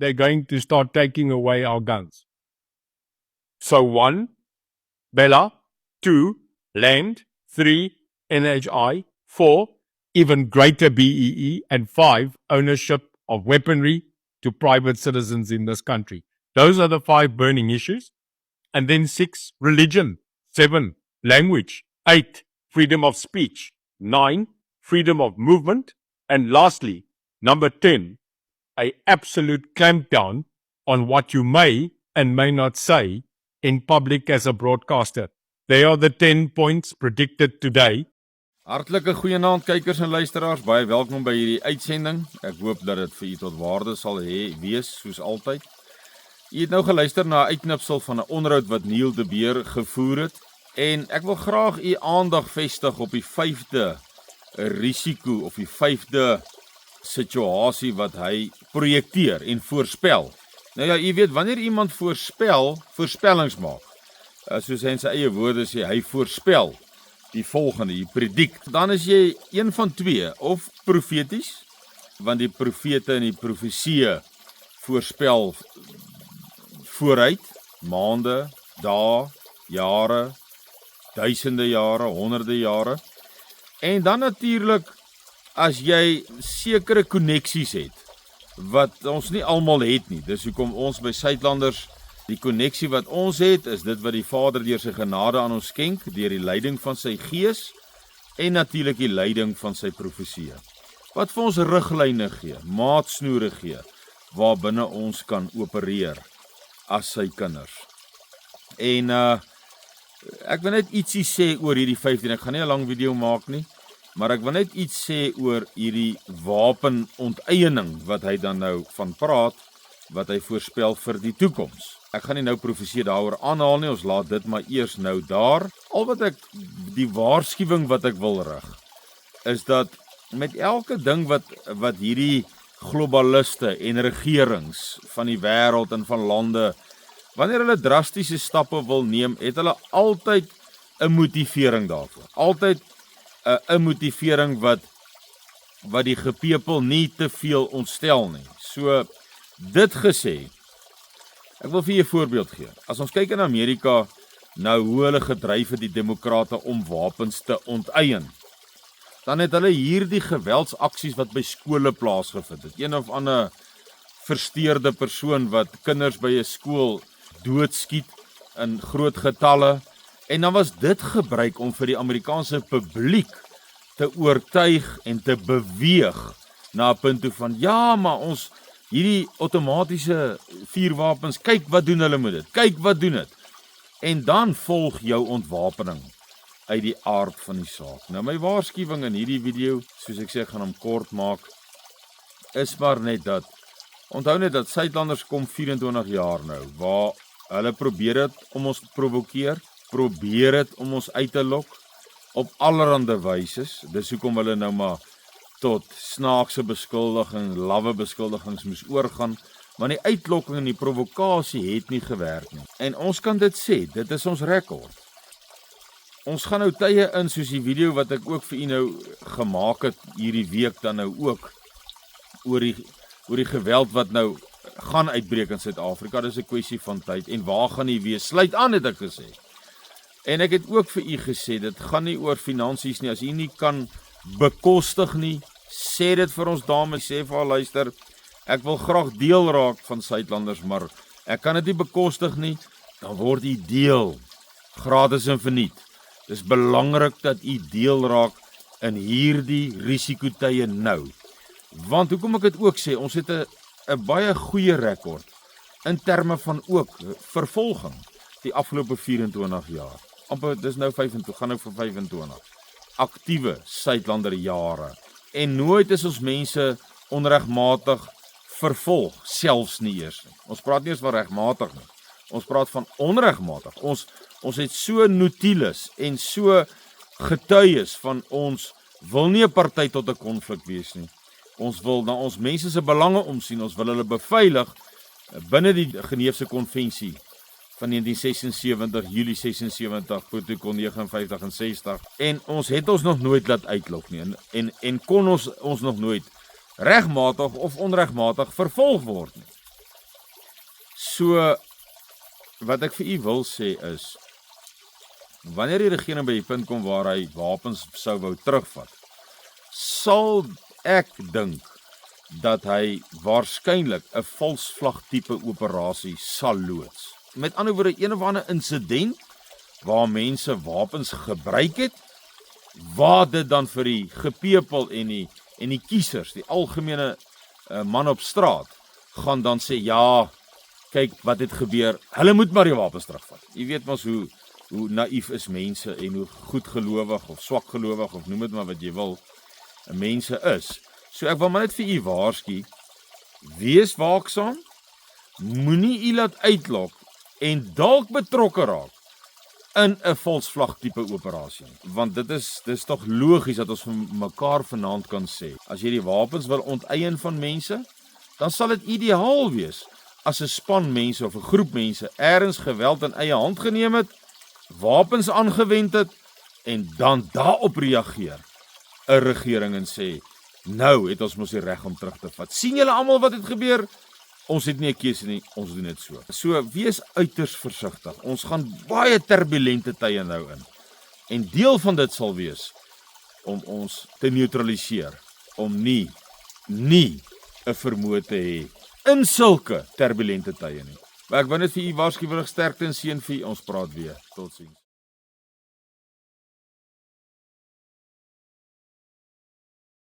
they're going to start taking away our guns. So 1, Bella, 2, land, 3, NHI, 4, even greater BEE, and 5, ownership of weaponry to private citizens in this country. Those are the 5 burning issues. And then 6, religion. 7, language. 8, freedom of speech. 9, freedom of movement. And lastly, number 10, an absolute clampdown on what you may and may not say in public as a broadcaster. They are the 10 points predicted today. Hartlike goeienaand kykers en luisteraars, baie welkom by hierdie uitsending. Ek hoop dat dit vir u tot waarde sal wees, soos altyd. U het nou geluister na 'n uitknipsel van 'n onderhoud wat Neil de Beer gevoer het en ek wil graag u aandag vestig op die 5de risiko of die 5de situasie wat hy projekteer en voorspel. Nou ja, u weet wanneer iemand voorspellings maak, soos hy in sy eie woorde sê, hy voorspel die volgende, die predict, dan is jy een van 2, of profeties, want die profete en die profesie voorspel vooruit, maande, dae, jare, duisende jare, honderde jare, en dan natuurlik, as jy sekere koneksies het, wat ons nie almal het nie, dis hoekom ons by Suidlanders, die koneksie wat ons het, is dit wat die Vader deur sy genade aan ons skenk, deur die leiding van sy gees, en natuurlik die leiding van sy profesie, wat vir ons riglyne gee, maatsnoere gee, waarbinne ons kan opereer, as sy kinders. En ek wil net ietsie sê oor hierdie 15, ek gaan nie 'n lang video maak nie, maar ek wil net iets sê oor hierdie wapenonteiening, wat hy dan nou van praat, wat hy voorspel vir die toekoms. Ek gaan nie nou profesie daaroor aanhaal nie, ons laat dit maar eers nou daar. Al wat ek, die waarskuwing wat ek wil rig, is dat met elke ding wat hierdie globaliste en regerings van die wêreld en van lande, wanneer hulle drastiese stappe wil neem, het hulle altyd 'n motivering daarvoor. Altyd 'n motivering wat die gepepel nie te veel ontstel nie. So, dit gesê, ek wil vir julle 'n voorbeeld gee. As ons kyk in Amerika, nou hoe hulle gedryf het die demokrate om wapens te onteien, dan het hulle hierdie geweldsaksies wat by skole plaasgevind het. Een of ander versteurde persoon wat kinders by 'n skool doodskiet in groot getalle, en dan was dit gebruik om vir die Amerikaanse publiek te oortuig en te beweeg na 'n punt toe van, ja, maar ons hierdie outomatiese vuurwapens, kyk wat doen hulle met dit, kyk wat doen dit. En dan volg jou ontwapening uit die aard van die saak. Nou my waarskuwing in hierdie video, soos ek sê, gaan hom kort maak, is maar net dat, onthou net dat Suidlanders kom 24 jaar nou, waar hulle probeer het om ons te provokeer, probeer het om ons uit te lok, op allerhande wyses, dis hoekom hulle nou maar tot snaakse beskuldiging, lawwe beskuldigings moes oorgaan, maar die uitlokking en die provokasie het nie gewerk nie. En ons kan dit sê, dit is ons rekord. Ons gaan nou tye in, soos die video wat ek ook vir u nou gemaak het, hierdie week dan nou ook, oor die geweld wat nou gaan uitbreek in Suid-Afrika, dis 'n kwessie van tyd, en waar gaan die wees? Sluit aan, het ek gesê. En ek het ook vir u gesê, dit gaan nie oor finansies nie, as u nie kan bekostig nie, sê dit vir ons dames, sê vir haar, luister, ek wil graag deel raak van Suidlanders, maar ek kan dit nie bekostig nie, dan word u deel, gratis en verniet. Dis belangrik dat u deel raak in hierdie risikotye nou. Want hoekom ek dit ook sê, ons het 'n baie goeie rekord in terme van ook vervolging die afgelope 24 jaar. Amper dis nou 25, gaan nou vir 25. Aktiewe Suidlander jare. En nooit is ons mense onregmatig vervolg, selfs nie eers nie. Ons praat nie eens van regmatig nie. Ons praat van onregmatig. Ons het so notules en so getuies van ons wil nie 'n party tot 'n konflik wees nie. Ons wil na ons mense se belange omsien, ons wil hulle beveilig binne die Geneefse konvensie van 1976, Julie 76, protokol 59 en 60. En ons het ons nog nooit laat uitlok nie. En kon ons nog nooit regmatig of onregmatig vervolg word nie. So wat ek vir u wil sê is, wanneer die regering by die punt kom waar hy wapens sou wou terugvat, sal ek dink dat hy waarskynlik 'n valsvlag tipe operasie sal loods. Met ander woorde, een of ander insident waar mense wapens gebruik het, waar dit dan vir die gepepel en die kiesers, die algemene man op straat, gaan dan sê, ja, kyk wat het gebeur, hulle moet maar die wapens terugvat. Jy weet mos hoe naïef is mense en hoe goedgelowig of swakgelowig of noem dit maar wat jy wil, mense is. So ek wil maar net vir u waarsku, wees waaksaam, moenie u laat uitlok en dalk betrokke raak in 'n valsvlag tipe operasie. Want dit is tog logies dat ons vir mekaar vanaand kan sê, as jy die wapens wil onteien van mense, dan sal dit ideaal wees as 'n span mense of 'n groep mense ergens geweld in eie hand geneem het, wapens aangewend het en dan daarop reageer 'n regering en sê, nou het ons mos die reg om terug te vat. Sien julle almal wat het gebeur? Ons het nie 'n keuse nie, ons doen dit so. So wees uiters versigtig. Ons gaan baie turbulente tye nou in. En deel van dit sal wees om ons te neutraliseer, om nie 'n vermoë te hê in sulke turbulente tye nie. Maar ek wil net vir u waarskuwing sterkte en seën vir u. Ons praat weer. Totsiens.